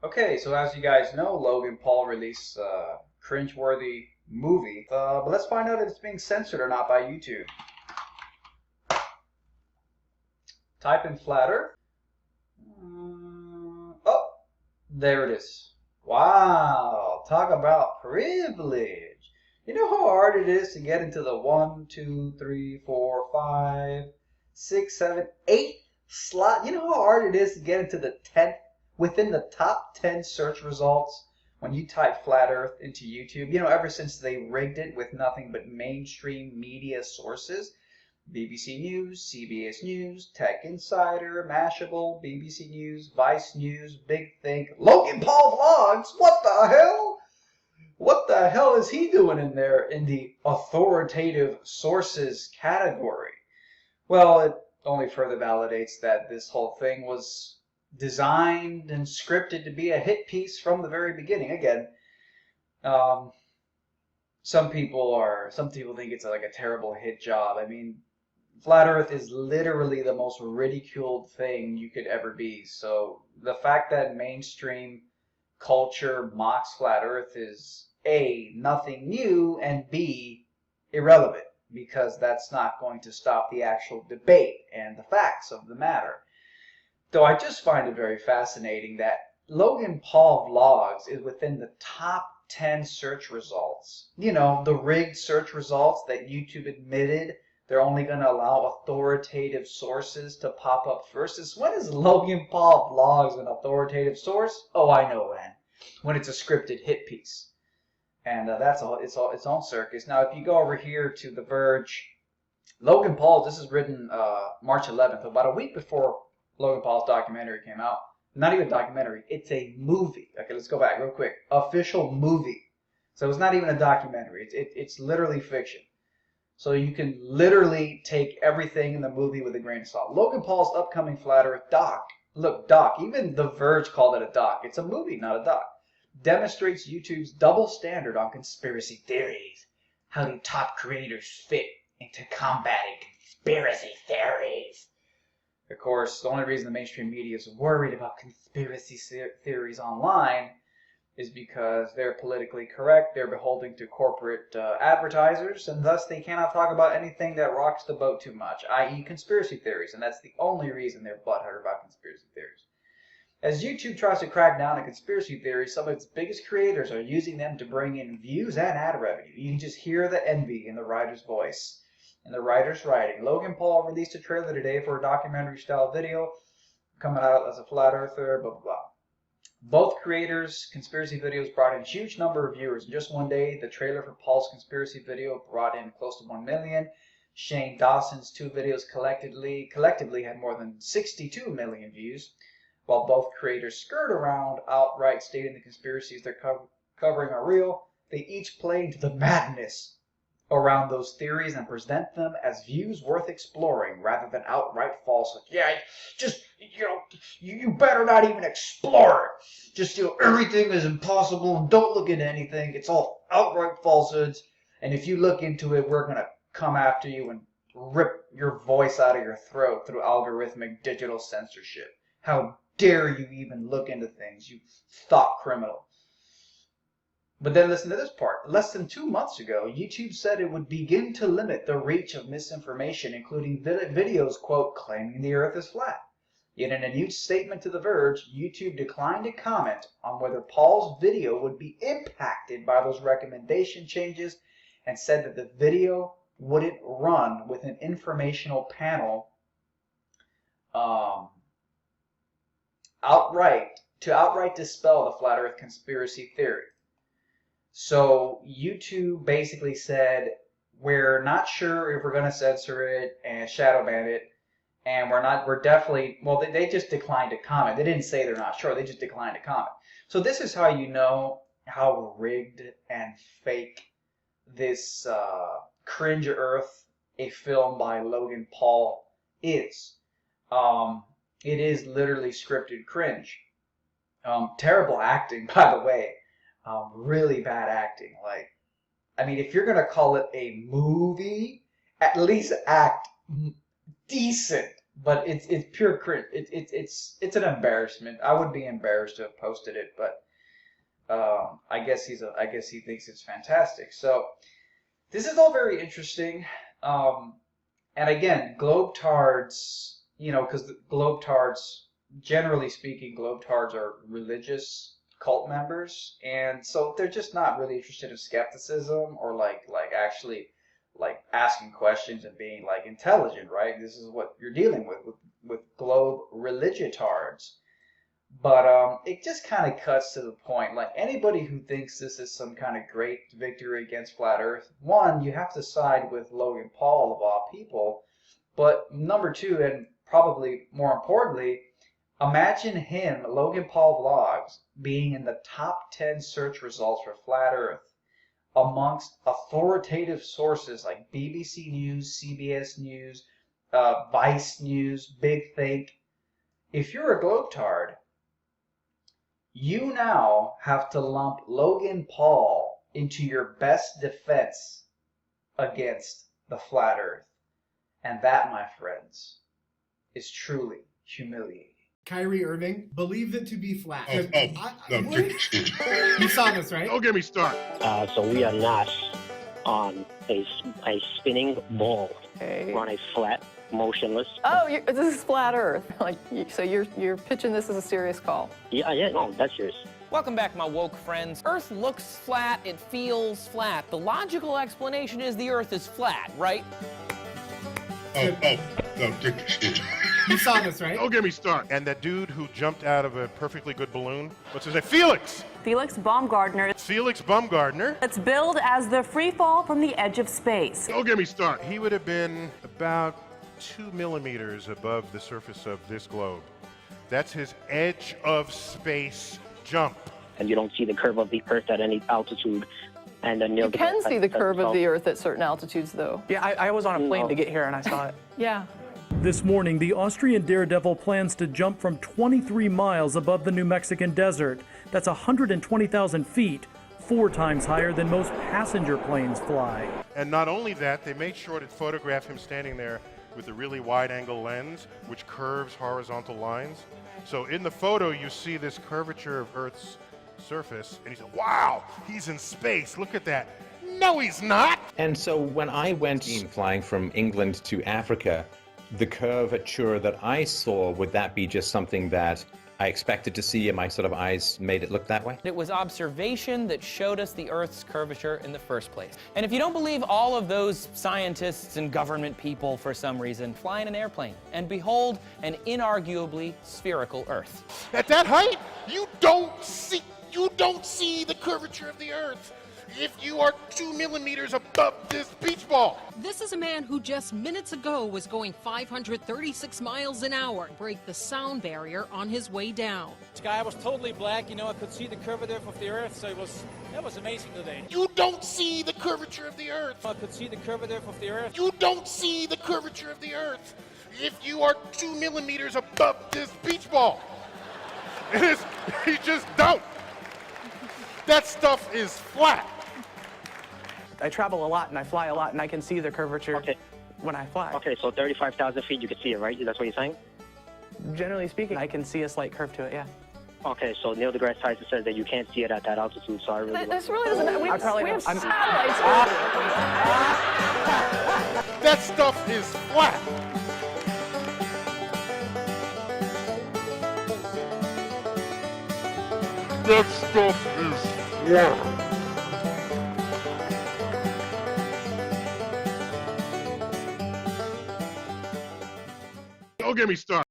Okay, so as you guys know, Logan Paul released a cringeworthy movie, but let's find out if it's being censored or not by YouTube. Type in flat Earth. Oh, there it is. Wow, talk about privilege. You know how hard it is to get into the 1, 2, 3, 4, 5, 6, 7, 8 slot? You know how hard it is to get into the 10th, within the top 10 search results when you type flat Earth into YouTube? You know, ever since they rigged it with nothing but mainstream media sources. BBC News, CBS News, Tech Insider, Mashable, BBC News, Vice News, Big Think, Logan Paul Vlogs. What the hell? What the hell is he doing in there in the authoritative sources category? Well, it only further validates that this whole thing was designed and scripted to be a hit piece from the very beginning. Again, some people think it's like a terrible hit job. I mean, Flat Earth is literally the most ridiculed thing you could ever be. So the fact that mainstream culture mocks Flat Earth is A, nothing new, and B, irrelevant, because that's not going to stop the actual debate and the facts of the matter. Though I just find it very fascinating that Logan Paul Vlogs is within the top 10 search results. You know, the rigged search results that YouTube admitted they're only going to allow authoritative sources to pop up first. When is Logan Paul Vlogs an authoritative source? Oh, I know when. When it's a scripted hit piece. And that's its own circus. Now, if you go over here to The Verge, Logan Paul, this is written March 11th, about a week before Logan Paul's documentary came out. Not even a documentary, it's a movie. Okay, let's go back real quick. Official movie. So it's not even a documentary. It's literally fiction. So you can literally take everything in the movie with a grain of salt. Logan Paul's upcoming Flat Earth doc. Look, doc. Even The Verge called it a doc. It's a movie, not a doc. Demonstrates YouTube's double standard on conspiracy theories. How do top creators fit into combating conspiracy theories? Of course, the only reason the mainstream media is worried about conspiracy theories online is because they're politically correct, they're beholden to corporate advertisers, and thus they cannot talk about anything that rocks the boat too much, i.e. conspiracy theories, and that's the only reason they're butthurt about conspiracy theories. As YouTube tries to crack down on conspiracy theories, some of its biggest creators are using them to bring in views and ad revenue. You can just hear the envy in the writer's voice. In the writer's writing, Logan Paul released a trailer today for a documentary-style video coming out as a flat earther, blah, blah, blah. Both creators' conspiracy videos brought in a huge number of viewers. In just one day, the trailer for Paul's conspiracy video brought in close to 1 million. Shane Dawson's two videos collectively had more than 62 million views. While both creators skirt around outright stating the conspiracies they're covering are real, they each play into the madness around those theories and present them as views worth exploring rather than outright falsehood. Yeah, just, you better not even explore it. Just, everything is impossible and don't look into anything. It's all outright falsehoods. And if you look into it, we're going to come after you and rip your voice out of your throat through algorithmic digital censorship. How dare you even look into things, you thought criminal. But then listen to this part. Less than 2 months ago, YouTube said it would begin to limit the reach of misinformation, including videos, quote, claiming the earth is flat. Yet in a new statement to The Verge, YouTube declined to comment on whether Paul's video would be impacted by those recommendation changes and said that the video wouldn't run with an informational panel outright dispel the flat earth conspiracy theory. So YouTube basically said, we're not sure if we're going to censor it and shadow ban it, and we're definitely, well, they just declined to comment. They didn't say they're not sure, they just declined to comment. So this is how you know how rigged and fake this Cringe Earth, a film by Logan Paul, is. It is literally scripted cringe. Terrible acting, by the way. Really bad acting. Like, I mean, if you're gonna call it a movie, at least act decent. but it's pure cringe. It's an embarrassment. I would be embarrassed to have posted it, but I guess he thinks it's fantastic. So this is all very interesting. And again, globetards, you know, because globetards, generally speaking, globetards are religious cult members, and so they're just not really interested in skepticism or like actually like asking questions and being like intelligent, right? This is what you're dealing with globe religiotards. But it just kind of cuts to the point. Like anybody who thinks this is some kind of great victory against flat Earth, one, you have to side with Logan Paul of all people. But number two, and probably more importantly, imagine him, Logan Paul Vlogs, being in the top 10 search results for flat Earth amongst authoritative sources like BBC News, CBS News, Vice News, Big Think. If you're a globetard, you now have to lump Logan Paul into your best defense against the flat Earth. And that, my friends, is truly humiliating. Kyrie Irving believed it to be flat. You saw this, right? Don't get me started. So we are not on a spinning ball. Okay. We're on a flat, motionless. Oh, this is flat Earth. So you're pitching this as a serious call. Yeah, no, that's serious. Welcome back, my woke friends. Earth looks flat, it feels flat. The logical explanation is the Earth is flat, right? You saw this, right? Don't get me started. And that dude who jumped out of a perfectly good balloon, what's his name? Felix! Felix Baumgartner. Felix Baumgartner. It's billed as the free fall from the edge of space. Don't get me started. He would have been about 2 millimeters above the surface of this globe. That's his edge of space jump. And you don't see the curve of the Earth at any altitude. And then You can see the curve of the Earth at certain altitudes, though. Yeah, I was on a plane to get here and I saw it. Yeah. This morning, the Austrian daredevil plans to jump from 23 miles above the New Mexican desert. That's 120,000 feet, 4 times higher than most passenger planes fly. And not only that, they made sure to photograph him standing there with a really wide-angle lens, which curves horizontal lines. So in the photo, you see this curvature of Earth's surface, and he said, wow, he's in space, look at that. No, he's not! And so when I went flying from England to Africa, the curvature that I saw, would that be just something that I expected to see and my sort of eyes made it look that way? It was observation that showed us the Earth's curvature in the first place. And if you don't believe all of those scientists and government people for some reason, fly in an airplane and behold an inarguably spherical Earth. At that height, you don't see the curvature of the Earth if you are 2 millimeters above this beach ball. This is a man who just minutes ago was going 536 miles an hour, break the sound barrier on his way down. The sky was totally black, you know, I could see the curvature of the Earth, so that was amazing today. You don't see the curvature of the Earth. I could see the curvature of the Earth. You don't see the curvature of the Earth if you are 2 millimeters above this beach ball. You just don't. That stuff is flat. I travel a lot and I fly a lot and I can see the curvature when I fly. Okay, so 35,000 feet, you can see it, right? That's what you're saying? Generally speaking, I can see a slight curve to it, yeah. Okay, so Neil deGrasse Tyson says that you can't see it at that altitude, so I really... This really doesn't... We have satellites. That stuff is flat. That stuff is flat. Don't get me started.